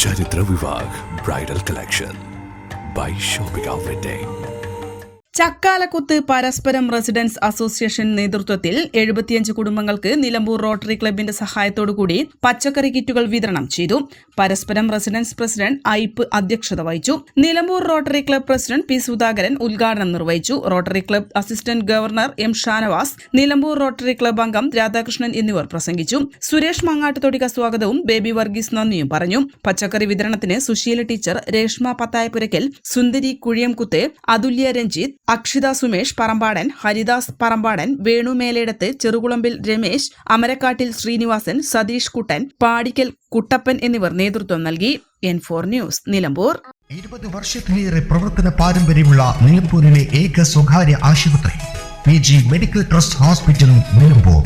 Charitra Vivag Bridal Collection by Shobhika Wedding. Chakkalakuth പരസ്പരം residence association നേതൃത്വത്തിൽ 75 കുടുംബങ്ങൾക്ക് നിലമ്പൂർ റോട്ടറി ക്ലബിന്റെ സഹായത്തോടുകൂടി പച്ചക്കറി കിറ്റുകൾ വിതരണം ചെയ്തു. പരസ്പരം റെസിഡൻസ് പ്രസിഡന്റ് ഐപ്പ് അധ്യക്ഷത വഹിച്ചു. Nilambur rotary club president P Sudhakaran ഉദ്ഘാടനം നിർവഹിച്ചു. Rotary club assistant governor M Shanavas, Nilambur rotary club അംഗം രാധാകൃഷ്ണൻ എന്നിവർ പ്രസംഗിച്ചു. സുരേഷ് മങ്ങാട്ടുതൊടിക സ്വാഗതവും ബേബി വർഗീസ് നന്ദിയും പറഞ്ഞു. പച്ചക്കറി വിതരണത്തിന് സുശീല ടീച്ചർ, രേഷ്മ പത്തായപുരയ്ക്കൽ, സുന്ദരി കുഴിയംകുത്ത്, അതുല്യ രഞ്ജിത്ത്, അക്ഷിത സുമേഷ് പറമ്പാടൻ, ഹരിദാസ് പറമ്പാടൻ, വേണു മേലേടത്ത്, ചെറുകുളമ്പിൽ രമേശ്, അമരക്കാട്ടിൽ ശ്രീനിവാസൻ, സതീഷ് കുട്ടൻ, പാടിക്കൽ കുട്ടപ്പൻ എന്നിവർ നേതൃത്വം നൽകി. N4 news, Nilambur. 20 വർഷത്തിലേറെ പ്രവർത്തന പാരമ്പര്യമുള്ള നിലമ്പൂരിലെ ഏക സ്വകാര്യ ആശുപത്രി PG medical trust hospital, Nilambur.